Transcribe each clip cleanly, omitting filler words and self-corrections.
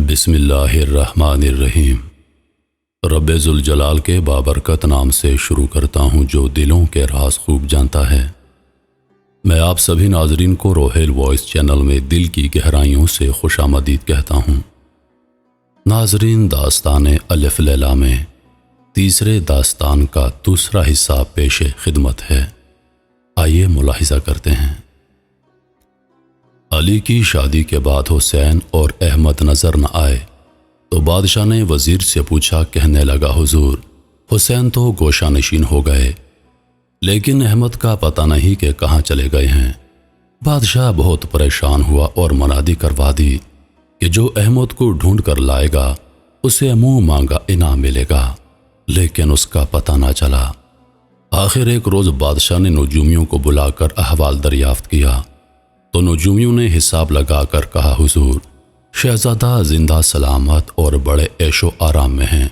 بسم اللہ الرحمن الرحیم۔ رب ذوالجلال کے بابرکت نام سے شروع کرتا ہوں جو دلوں کے راز خوب جانتا ہے۔ میں آپ سبھی ناظرین کو روحیل وائس چینل میں دل کی گہرائیوں سے خوش آمدید کہتا ہوں۔ ناظرین، داستان الف لیلا میں تیسرے داستان کا دوسرا حصہ پیش خدمت ہے۔ آئیے ملاحظہ کرتے ہیں۔ علی کی شادی کے بعد حسین اور احمد نظر نہ آئے تو بادشاہ نے وزیر سے پوچھا، کہنے لگا، حضور حسین تو گوشہ نشین ہو گئے لیکن احمد کا پتہ نہیں کہ کہاں چلے گئے ہیں۔ بادشاہ بہت پریشان ہوا اور منادی کروا دی کہ جو احمد کو ڈھونڈ کر لائے گا اسے منہ مانگا انعام ملے گا، لیکن اس کا پتہ نہ چلا۔ آخر ایک روز بادشاہ نے نجومیوں کو بلا کر احوال دریافت کیا تو نجومیوں نے حساب لگا کر کہا، حضور شہزادہ زندہ سلامت اور بڑے عیش و آرام میں ہیں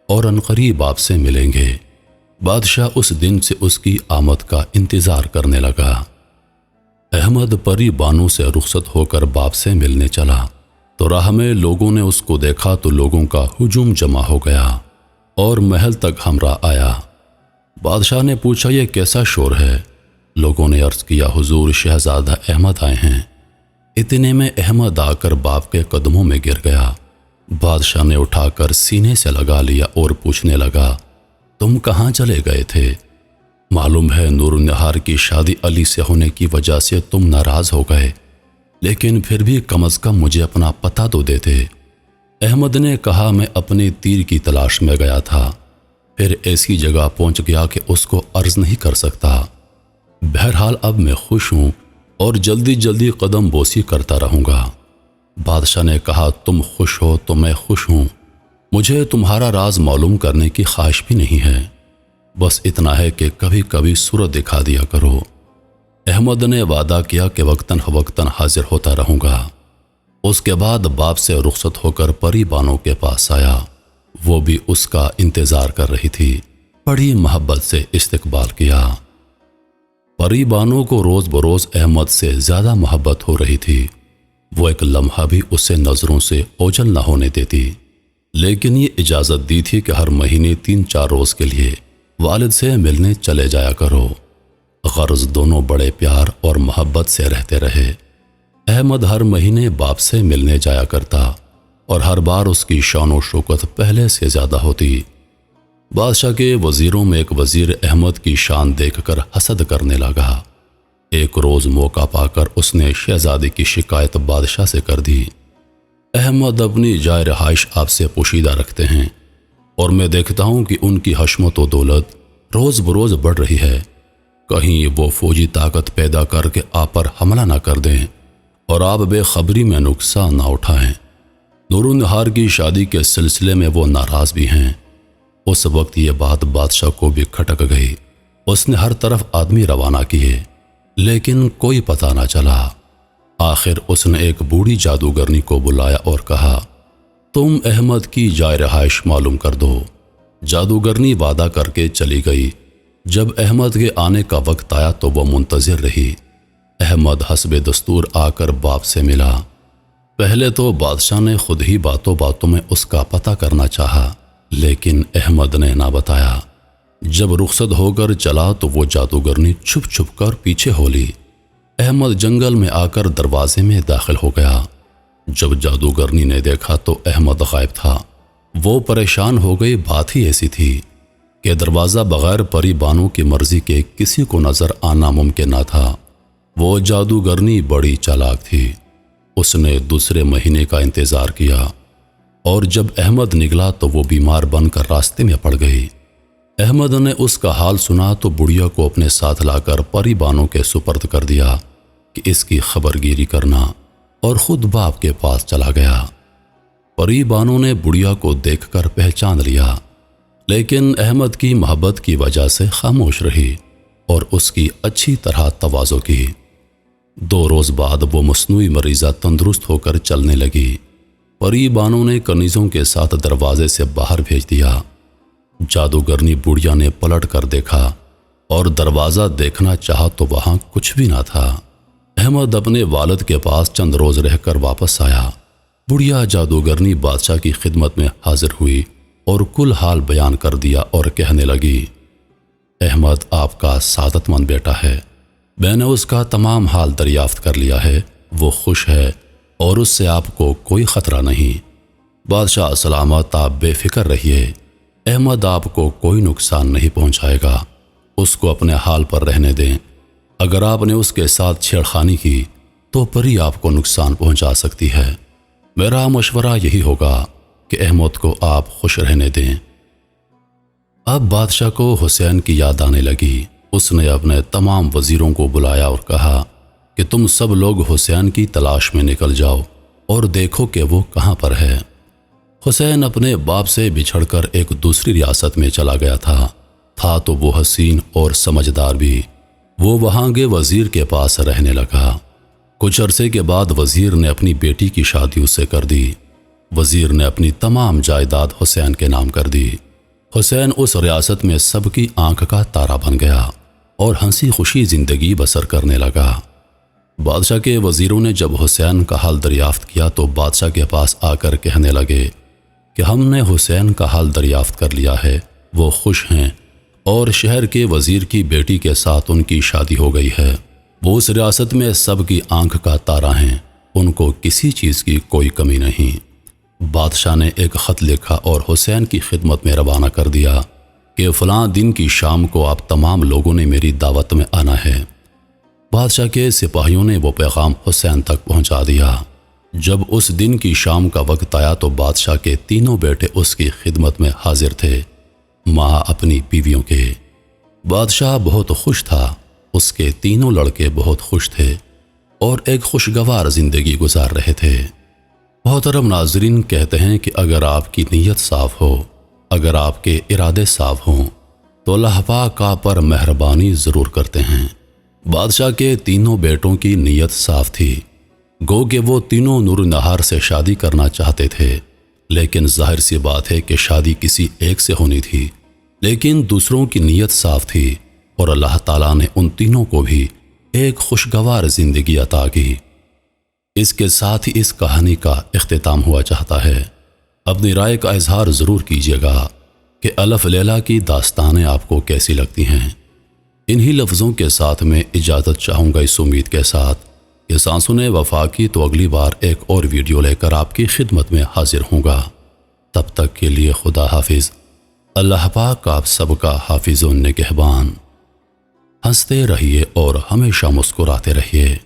اور عنقریب آپ سے ملیں گے۔ بادشاہ اس دن سے اس کی آمد کا انتظار کرنے لگا۔ احمد پری بانو سے رخصت ہو کر باپ سے ملنے چلا تو راہ میں لوگوں نے اس کو دیکھا تو لوگوں کا ہجوم جمع ہو گیا اور محل تک ہمراہ آیا۔ بادشاہ نے پوچھا، یہ کیسا شور ہے؟ لوگوں نے عرض کیا، حضور شہزادہ احمد آئے ہیں۔ اتنے میں احمد آ کر باپ کے قدموں میں گر گیا۔ بادشاہ نے اٹھا کر سینے سے لگا لیا اور پوچھنے لگا، تم کہاں چلے گئے تھے؟ معلوم ہے نور النہار کی شادی علی سے ہونے کی وجہ سے تم ناراض ہو گئے، لیکن پھر بھی کم از کم مجھے اپنا پتہ تو دیتے۔ احمد نے کہا، میں اپنے تیر کی تلاش میں گیا تھا، پھر ایسی جگہ پہنچ گیا کہ اس کو عرض نہیں کر سکتا۔ بہرحال اب میں خوش ہوں اور جلدی جلدی قدم بوسی کرتا رہوں گا۔ بادشاہ نے کہا، تم خوش ہو تو میں خوش ہوں، مجھے تمہارا راز معلوم کرنے کی خواہش بھی نہیں ہے، بس اتنا ہے کہ کبھی کبھی صورت دکھا دیا کرو۔ احمد نے وعدہ کیا کہ وقتاً فوقتاً حاضر ہوتا رہوں گا۔ اس کے بعد باپ سے رخصت ہو کر پری بانو کے پاس آیا، وہ بھی اس کا انتظار کر رہی تھی۔ بڑی محبت سے استقبال کیا۔ پری بانو کو روز بروز احمد سے زیادہ محبت ہو رہی تھی۔ وہ ایک لمحہ بھی اسے نظروں سے اوجھل نہ ہونے دیتی، لیکن یہ اجازت دی تھی کہ ہر مہینے 3-4 روز کے لیے والد سے ملنے چلے جایا کرو۔ غرض دونوں بڑے پیار اور محبت سے رہتے رہے۔ احمد ہر مہینے باپ سے ملنے جایا کرتا اور ہر بار اس کی شان و شوکت پہلے سے زیادہ ہوتی۔ بادشاہ کے وزیروں میں ایک وزیر احمد کی شان دیکھ کر حسد کرنے لگا۔ ایک روز موقع پا کر اس نے شہزادی کی شکایت بادشاہ سے کر دی، احمد اپنی جائے رہائش آپ سے پوشیدہ رکھتے ہیں اور میں دیکھتا ہوں کہ ان کی حشمت و دولت روز بروز بڑھ رہی ہے، کہیں وہ فوجی طاقت پیدا کر کے آپ پر حملہ نہ کر دیں اور آپ بے خبری میں نقصان نہ اٹھائیں۔ نور النہار کی شادی کے سلسلے میں وہ ناراض بھی ہیں۔ اس وقت یہ بات بادشاہ کو بھی کھٹک گئی۔ اس نے ہر طرف آدمی روانہ کیے لیکن کوئی پتہ نہ چلا۔ آخر اس نے ایک بوڑھی جادوگرنی کو بلایا اور کہا، تم احمد کی جائے رہائش معلوم کر دو۔ جادوگرنی وعدہ کر کے چلی گئی۔ جب احمد کے آنے کا وقت آیا تو وہ منتظر رہی۔ احمد حسب دستور آ کر باپ سے ملا۔ پہلے تو بادشاہ نے خود ہی باتوں باتوں میں اس کا پتہ کرنا چاہا، لیکن احمد نے نہ بتایا۔ جب رخصت ہو کر چلا تو وہ جادوگرنی چھپ چھپ کر پیچھے ہو لی۔ احمد جنگل میں آ کر دروازے میں داخل ہو گیا۔ جب جادوگرنی نے دیکھا تو احمد غائب تھا۔ وہ پریشان ہو گئی۔ بات ہی ایسی تھی کہ دروازہ بغیر پری بانو کی مرضی کے کسی کو نظر آنا ممکن نہ تھا۔ وہ جادوگرنی بڑی چالاک تھی۔ اس نے دوسرے مہینے کا انتظار کیا اور جب احمد نکلا تو وہ بیمار بن کر راستے میں پڑ گئی۔ احمد نے اس کا حال سنا تو بڑھیا کو اپنے ساتھ لا کر پری بانو کے سپرد کر دیا کہ اس کی خبر گیری کرنا، اور خود باپ کے پاس چلا گیا۔ پری بانو نے بڑھیا کو دیکھ کر پہچان لیا، لیکن احمد کی محبت کی وجہ سے خاموش رہی اور اس کی اچھی طرح تواضع کی۔ 2 روز بعد وہ مصنوعی مریضہ تندرست ہو کر چلنے لگی۔ پری بانو نے کنیزوں کے ساتھ دروازے سے باہر بھیج دیا۔ جادوگرنی بڑھیا نے پلٹ کر دیکھا اور دروازہ دیکھنا چاہا تو وہاں کچھ بھی نہ تھا۔ احمد اپنے والد کے پاس چند روز رہ کر واپس آیا۔ بڑھیا جادوگرنی بادشاہ کی خدمت میں حاضر ہوئی اور کل حال بیان کر دیا اور کہنے لگی، احمد آپ کا سعادت مند بیٹا ہے، میں نے اس کا تمام حال دریافت کر لیا ہے، وہ خوش ہے اور اس سے آپ کو کوئی خطرہ نہیں۔ بادشاہ سلامت، آپ بے فکر رہیے، احمد آپ کو کوئی نقصان نہیں پہنچائے گا، اس کو اپنے حال پر رہنے دیں۔ اگر آپ نے اس کے ساتھ چھیڑخانی کی تو پری آپ کو نقصان پہنچا سکتی ہے۔ میرا مشورہ یہی ہوگا کہ احمد کو آپ خوش رہنے دیں۔ اب بادشاہ کو حسین کی یاد آنے لگی۔ اس نے اپنے تمام وزیروں کو بلایا اور کہا کہ تم سب لوگ حسین کی تلاش میں نکل جاؤ اور دیکھو کہ وہ کہاں پر ہے۔ حسین اپنے باپ سے بچھڑ کر ایک دوسری ریاست میں چلا گیا تھا تو وہ حسین اور سمجھدار بھی۔ وہ وہاں کے وزیر کے پاس رہنے لگا۔ کچھ عرصے کے بعد وزیر نے اپنی بیٹی کی شادی اس سے کر دی۔ وزیر نے اپنی تمام جائیداد حسین کے نام کر دی۔ حسین اس ریاست میں سب کی آنکھ کا تارا بن گیا اور ہنسی خوشی زندگی بسر کرنے لگا۔ بادشاہ کے وزیروں نے جب حسین کا حال دریافت کیا تو بادشاہ کے پاس آ کر کہنے لگے کہ ہم نے حسین کا حال دریافت کر لیا ہے، وہ خوش ہیں اور شہر کے وزیر کی بیٹی کے ساتھ ان کی شادی ہو گئی ہے۔ وہ اس ریاست میں سب کی آنکھ کا تارا ہیں، ان کو کسی چیز کی کوئی کمی نہیں۔ بادشاہ نے ایک خط لکھا اور حسین کی خدمت میں روانہ کر دیا کہ فلاں دن کی شام کو آپ تمام لوگوں نے میری دعوت میں آنا ہے۔ بادشاہ کے سپاہیوں نے وہ پیغام حسین تک پہنچا دیا۔ جب اس دن کی شام کا وقت آیا تو بادشاہ کے تینوں بیٹے اس کی خدمت میں حاضر تھے، ماں اپنی بیویوں کے۔ بادشاہ بہت خوش تھا، اس کے تینوں لڑکے بہت خوش تھے اور ایک خوشگوار زندگی گزار رہے تھے۔ محترم ناظرین، کہتے ہیں کہ اگر آپ کی نیت صاف ہو، اگر آپ کے ارادے صاف ہوں تو اللہ پاک آپ پر مہربانی ضرور کرتے ہیں۔ بادشاہ کے تینوں بیٹوں کی نیت صاف تھی، گو کہ وہ تینوں نور نہار سے شادی کرنا چاہتے تھے، لیکن ظاہر سی بات ہے کہ شادی کسی ایک سے ہونی تھی، لیکن دوسروں کی نیت صاف تھی اور اللہ تعالیٰ نے ان تینوں کو بھی ایک خوشگوار زندگی عطا کی۔ اس کے ساتھ ہی اس کہانی کا اختتام ہوا چاہتا ہے۔ اپنی رائے کا اظہار ضرور کیجیے گا کہ الف لیلا کی داستانیں آپ کو کیسی لگتی ہیں۔ انہی لفظوں کے ساتھ میں اجازت چاہوں گا، اس امید کے ساتھ کہ سانسوں وفا کی تو اگلی بار ایک اور ویڈیو لے کر آپ کی خدمت میں حاضر ہوں گا۔ تب تک کے لیے خدا حافظ۔ اللہ پاک آپ سب کا حافظ و نگہبان۔ ہنستے رہیے اور ہمیشہ مسکراتے رہیے۔